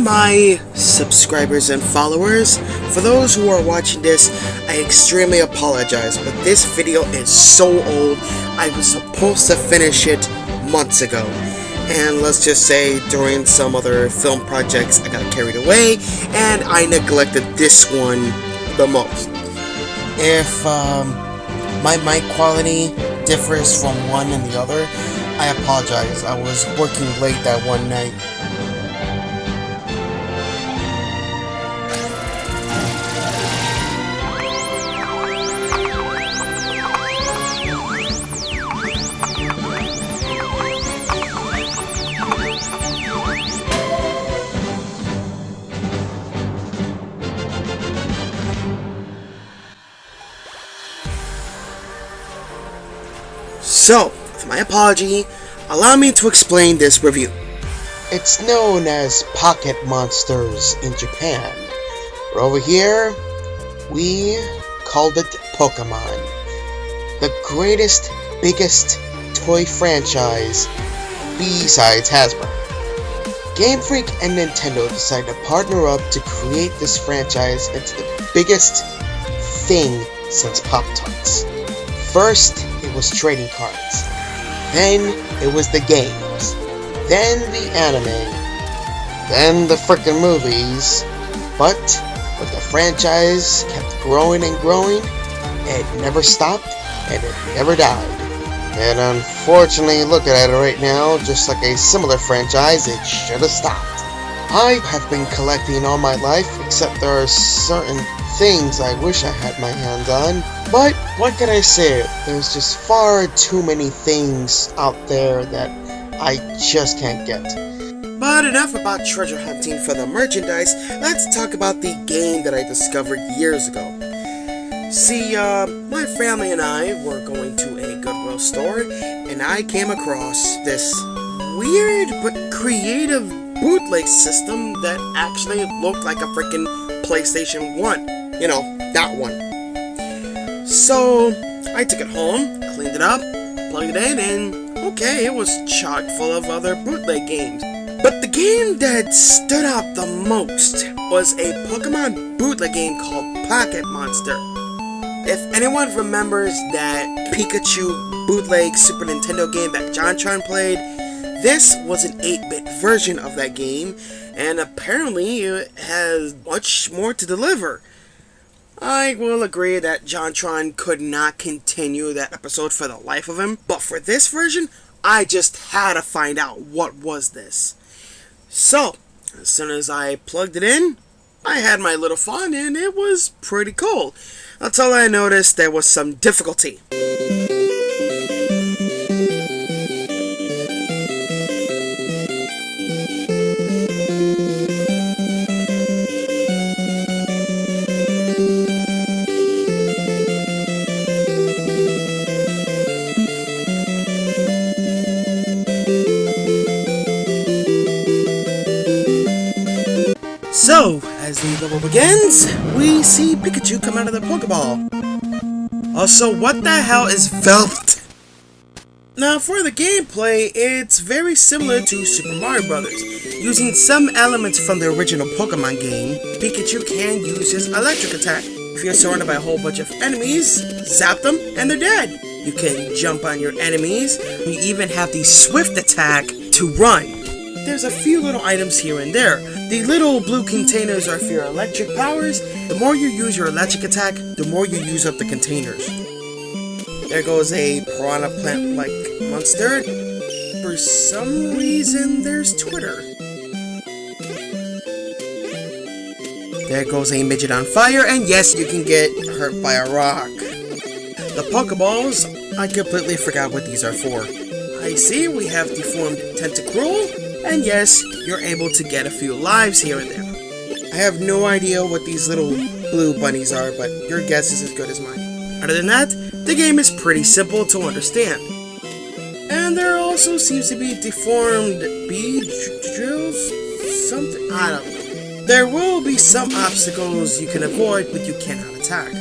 my subscribers and followers, for those who are watching this, I extremely apologize, but this video is so old. I was supposed to finish it months ago, and let's just say during some other film projects I got carried away and I neglected this one the most. If my mic quality differs from one and the other, I apologize. I was working late that one night. So, with my apology, allow me to explain this review. It's known as Pocket Monsters in Japan. But over here, we called it Pokémon. The greatest, biggest toy franchise besides Hasbro. Game Freak and Nintendo decided to partner up to create this franchise into the biggest thing since Pop-Tarts. First, it was trading cards. Then, it was the games. Then, the anime. Then, the frickin' movies. But the franchise kept growing and growing. It never stopped, and it never died. And unfortunately, looking at it right now, just like a similar franchise, it should have stopped. I have been collecting all my life, except there are certain things I wish I had my hands on. But what can I say? There's just far too many things out there that I just can't get. But enough about treasure hunting for the merchandise. Let's talk about the game that I discovered years ago. See, my family and I were going to a Goodwill store, and I came across this weird but creative bootleg system that actually looked like a freaking PlayStation 1. You know, that one. So, I took it home, cleaned it up, plugged it in, and okay, it was chock full of other bootleg games. But the game that stood out the most was a Pokemon bootleg game called Pocket Monster. If anyone remembers that Pikachu bootleg Super Nintendo game that Jontron played, this was an 8-bit version of that game, and apparently it has much more to deliver. I will agree that Jontron could not continue that episode for the life of him, but for this version, I just had to find out what was this. So, as soon as I plugged it in, I had my little fun and it was pretty cool. Until I noticed there was some difficulty. So, as the level begins, we see Pikachu come out of the Pokeball. Also, what the hell is Velvet? Now, for the gameplay, it's very similar to Super Mario Bros. Using some elements from the original Pokemon game, Pikachu can use his electric attack. If you're surrounded by a whole bunch of enemies, zap them, and they're dead. You can jump on your enemies. You even have the swift attack to run. There's a few little items here and there. The little blue containers are for your electric powers. The more you use your electric attack, the more you use up the containers. There goes a piranha plant-like monster. For some reason, there's Twitter. There goes a midget on fire, and yes, you can get hurt by a rock. The Pokeballs, I completely forgot what these are for. I see we have deformed Tentacruel. And yes, you're able to get a few lives here and there. I have no idea what these little blue bunnies are, but your guess is as good as mine. Other than that, the game is pretty simple to understand. And there also seems to be deformed bead drills? Something, I don't know. There will be some obstacles you can avoid, but you cannot attack.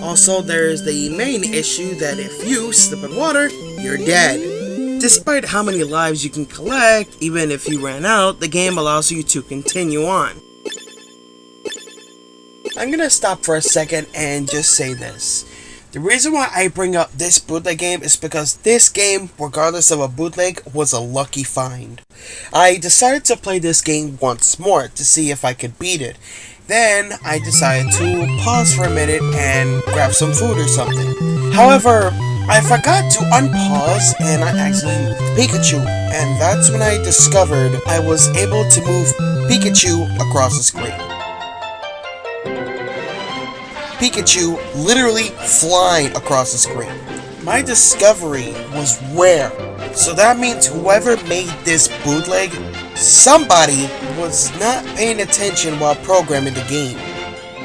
Also, there's the main issue that if you slip in water, you're dead. Despite how many lives you can collect, even if you ran out, the game allows you to continue on. I'm gonna stop for a second and just say this. The reason why I bring up this bootleg game is because this game, regardless of a bootleg, was a lucky find. I decided to play this game once more to see if I could beat it. Then I decided to pause for a minute and grab some food or something. However, I forgot to unpause and I accidentally moved Pikachu, and that's when I discovered I was able to move Pikachu across the screen. Pikachu literally flying across the screen. My discovery was rare, so that means whoever made this bootleg, somebody was not paying attention while programming the game.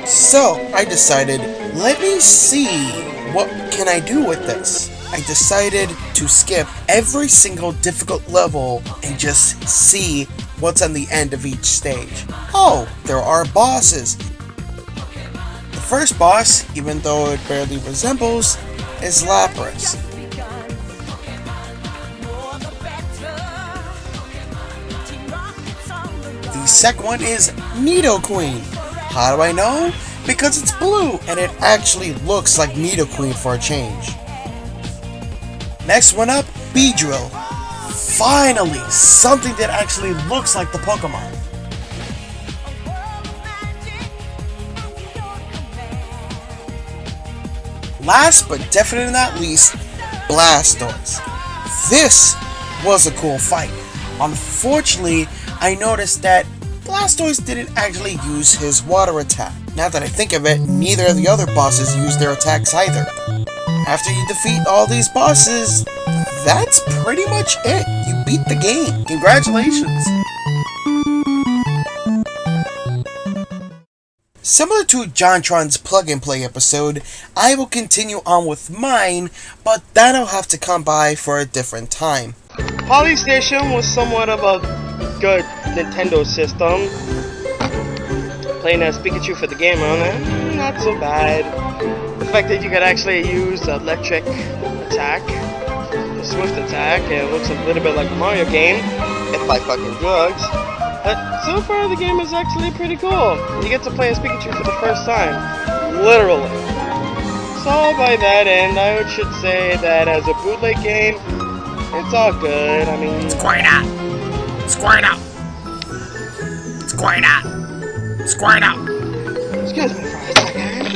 So I decided, let me see what can I do with this. I decided to skip every single difficult level and just see what's on the end of each stage. Oh, there are bosses. The first boss, even though it barely resembles, is Lapras. The second one is Nidoqueen. How do I know? Because it's blue and it actually looks like Nidoqueen for a change. Next one up, Beedrill. Finally, something that actually looks like the Pokémon. Last but definitely not least, Blastoise. This was a cool fight. Unfortunately, I noticed that Blastoise didn't actually use his water attack. Now that I think of it, neither of the other bosses used their attacks either. After you defeat all these bosses, that's pretty much it. You beat the game. Congratulations! Similar to Jontron's plug and play episode, I will continue on with mine, but that'll have to come by for a different time. Polystation was somewhat of a good Nintendo system. Playing as Pikachu for the game, not so bad. The fact that you could actually use the electric attack, the swift attack, and it looks a little bit like a Mario game, if by fucking drugs. But so far the game is actually pretty cool. You get to play as Pikachu for the first time. Literally. So by that end, I should say that as a bootleg game, it's all good. I mean... Squirtle! Squirtle! Squirtle! Squirtle! Excuse me for a second.